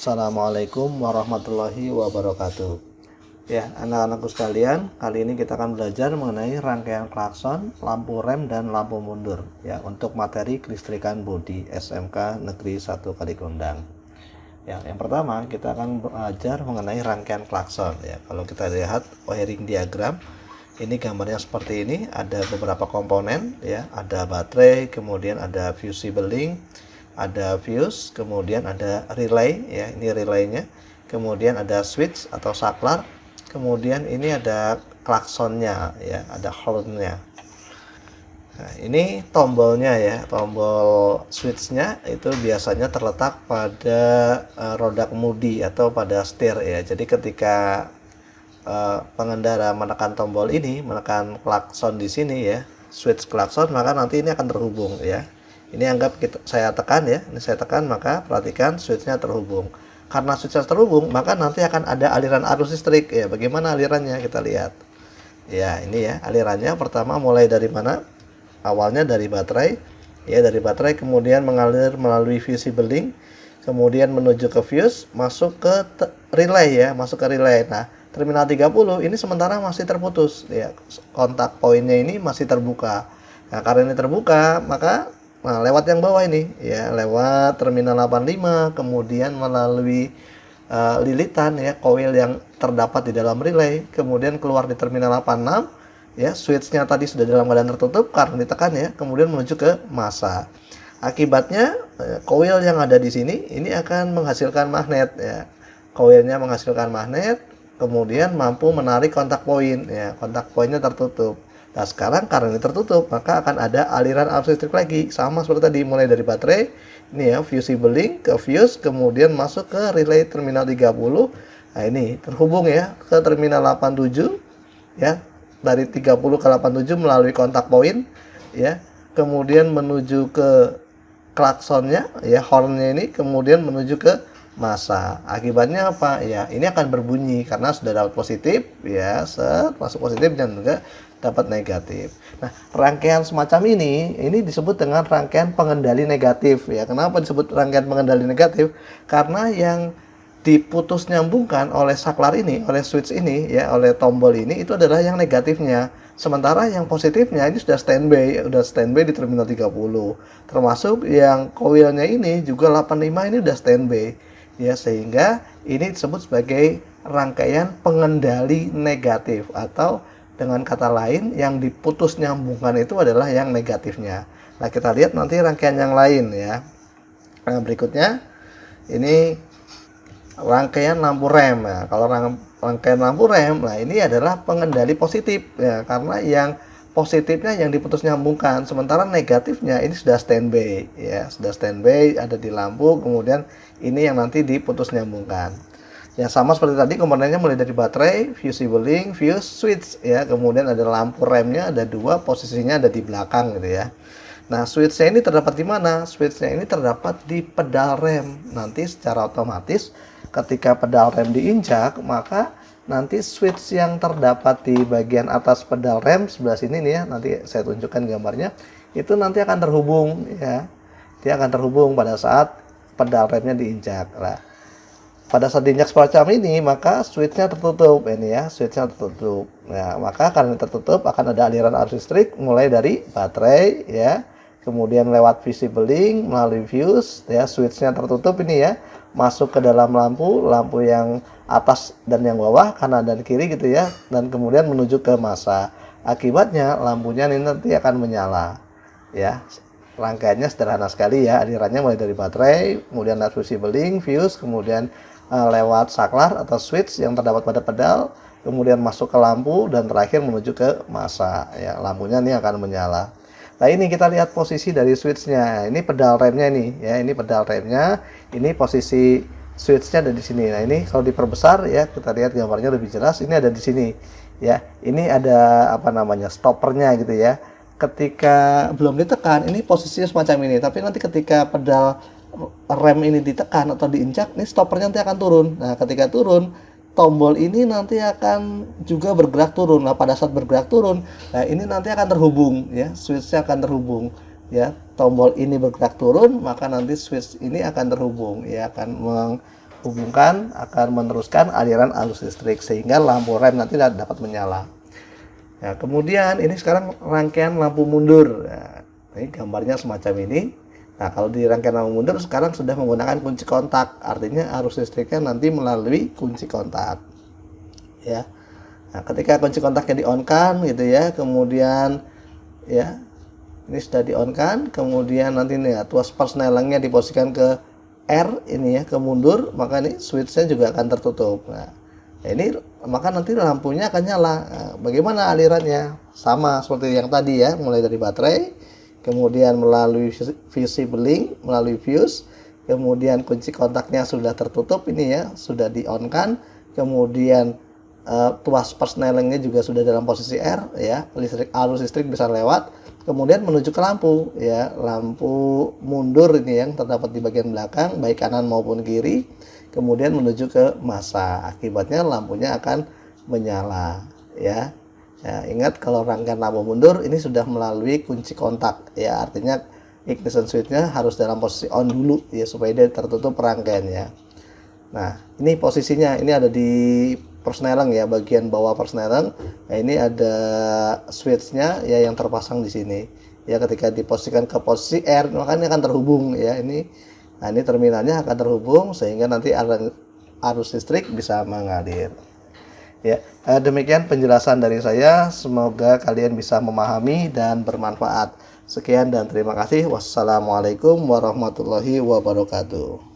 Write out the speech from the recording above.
Assalamualaikum warahmatullahi wabarakatuh. Ya, anak-anakku sekalian, kali ini kita akan belajar mengenai rangkaian klakson, lampu rem, dan lampu mundur ya untuk materi kelistrikan bodi SMK Negeri 1 Kalikondang. Ya, yang pertama kita akan belajar mengenai rangkaian klakson ya. Kalau kita lihat wiring diagram, ini gambarnya seperti ini, ada beberapa komponen ya, ada baterai, kemudian ada fusible link, ada fuse, kemudian ada relay ya, ini relaynya, kemudian ada switch atau saklar, kemudian ini ada klaksonnya ya, ada hornnya. Nah, ini tombolnya ya, tombol switchnya itu biasanya terletak pada roda kemudi atau pada setir ya. Jadi ketika pengendara menekan tombol ini, menekan klakson di sini ya, switch klakson, maka nanti ini akan terhubung ya. Ini anggap saya tekan ya, ini saya tekan, maka perhatikan switchnya terhubung. Karena switchnya terhubung, maka nanti akan ada aliran arus listrik ya. Bagaimana alirannya, kita lihat ya. Ini ya alirannya, pertama mulai dari mana? Awalnya dari baterai ya, dari baterai kemudian mengalir melalui fusible link, kemudian menuju ke fuse, masuk ke relay ya, masuk ke relay. Nah, terminal 30 ini sementara masih terputus ya, kontak poinnya ini masih terbuka. Nah, karena ini terbuka, maka lewat yang bawah ini ya, lewat terminal 85, kemudian melalui lilitan ya, koil yang terdapat di dalam relay, kemudian keluar di terminal 86 ya, switchnya tadi sudah dalam keadaan tertutup karena ditekan ya, kemudian menuju ke massa. Akibatnya koil yang ada di sini ini akan menghasilkan magnet ya, koilnya menghasilkan magnet, kemudian mampu menarik kontak poin ya, kontak poinnya tertutup. Nah, sekarang karena ini tertutup, maka akan ada aliran arus listrik lagi, sama seperti tadi, mulai dari baterai ini ya, fusible link ke fuse, kemudian masuk ke relay terminal 30. Nah, ini terhubung ya ke terminal 87 ya, dari 30 ke 87 melalui kontak poin ya, kemudian menuju ke klaksonnya ya, hornnya ini, kemudian menuju ke massa. Akibatnya apa ya, ini akan berbunyi karena sudah dapat positif ya, masuk positif dan juga dapat negatif. Nah, rangkaian semacam ini disebut dengan rangkaian pengendali negatif ya. Kenapa disebut rangkaian pengendali negatif? Karena yang diputus nyambungkan oleh saklar ini, oleh switch ini ya, oleh tombol ini, itu adalah yang negatifnya. Sementara yang positifnya ini sudah standby di terminal 30. Termasuk yang koilnya ini juga 85 ini sudah standby ya, sehingga ini disebut sebagai rangkaian pengendali negatif, atau dengan kata lain yang diputus nyambungkan itu adalah yang negatifnya. Nah, kita lihat nanti rangkaian yang lain ya. Nah, berikutnya ini rangkaian lampu rem ya. Kalau rangkaian lampu rem, nah ini adalah pengendali positif ya, karena yang positifnya yang diputus nyambungkan, sementara negatifnya ini sudah standby ya, sudah standby ada di lampu, kemudian ini yang nanti diputus nyambungkan. Yang sama seperti tadi, komponennya mulai dari baterai, fusible link, fuse, switch ya, kemudian ada lampu remnya, ada dua, posisinya ada di belakang gitu ya. Nah, switchnya ini terdapat di mana? Switchnya ini terdapat di pedal rem. Nanti secara otomatis ketika pedal rem diinjak, maka nanti switch yang terdapat di bagian atas pedal rem sebelah sini nih ya, nanti saya tunjukkan gambarnya, itu nanti akan terhubung ya. Dia akan terhubung pada saat pedal remnya diinjak. Nah, pada saat diinjak semacam ini, maka switchnya tertutup ini ya, switchnya tertutup. Nah, maka karena tertutup akan ada aliran arus listrik mulai dari baterai ya, kemudian lewat fusible link, melalui fuse ya, switchnya tertutup ini ya, masuk ke dalam lampu yang atas dan yang bawah, kanan dan kiri gitu ya, dan kemudian menuju ke massa. Akibatnya lampunya ini nanti akan menyala ya. Rangkaiannya sederhana sekali ya, alirannya mulai dari baterai, kemudian lewat fusible link, fuse, kemudian lewat saklar atau switch yang terdapat pada pedal, kemudian masuk ke lampu, dan terakhir menuju ke massa ya, lampunya ini akan menyala. Nah, ini kita lihat posisi dari switchnya. Ini pedal remnya nih ya, ini pedal remnya, ini posisi switchnya ada di sini. Nah, ini kalau diperbesar ya, kita lihat gambarnya lebih jelas. Ini ada di sini ya, ini ada apa namanya, stoppernya gitu ya. Ketika belum ditekan, ini posisinya semacam ini, tapi nanti ketika pedal rem ini ditekan atau diinjak, ini stoppernya nanti akan turun. Nah, ketika turun, tombol ini nanti akan juga bergerak turun. Nah, pada saat bergerak turun, nah ini nanti akan terhubung ya, switchnya akan terhubung ya. Tombol ini bergerak turun, maka nanti switch ini akan terhubung ya, akan hubungkan akan meneruskan aliran arus listrik sehingga lampu rem nanti dapat menyala. Ya, kemudian ini sekarang rangkaian lampu mundur. Nah, ini gambarnya semacam ini. Nah, kalau di rangkaian lampu mundur sekarang sudah menggunakan kunci kontak, artinya arus listriknya nanti melalui kunci kontak. Ya. Nah, ketika kunci kontaknya di-on-kan gitu ya, kemudian ya ini sudah di-on-kan, kemudian nanti nih ya, tuas persnelingnya diposisikan ke R ini ya, ke mundur, maka ini switchnya juga akan tertutup. Nah, ini maka nanti lampunya akan nyala. Nah, bagaimana alirannya? Sama seperti yang tadi ya, mulai dari baterai, kemudian melalui visible link, melalui fuse, kemudian kunci kontaknya sudah tertutup ini ya, sudah di-on-kan, kemudian tuas persnelingnya juga sudah dalam posisi R ya, arus listrik bisa lewat, kemudian menuju ke lampu ya, lampu mundur ini yang terdapat di bagian belakang baik kanan maupun kiri, kemudian menuju ke masa, akibatnya lampunya akan menyala ya. Ya, ingat kalau rangkaian lampu mundur ini sudah melalui kunci kontak ya, artinya ignition switchnya harus dalam posisi on dulu ya supaya dia tertutup rangkaiannya. Nah, ini posisinya ini ada di persneling ya, bagian bawah persneling. Nah, ini ada switchnya ya yang terpasang di sini. Ya, ketika diposisikan ke posisi R, maka ini akan terhubung ya. Nah, ini terminalnya akan terhubung sehingga nanti arus listrik bisa mengalir. Ya, demikian penjelasan dari saya. Semoga kalian bisa memahami dan bermanfaat. Sekian dan terima kasih. Wassalamualaikum warahmatullahi wabarakatuh.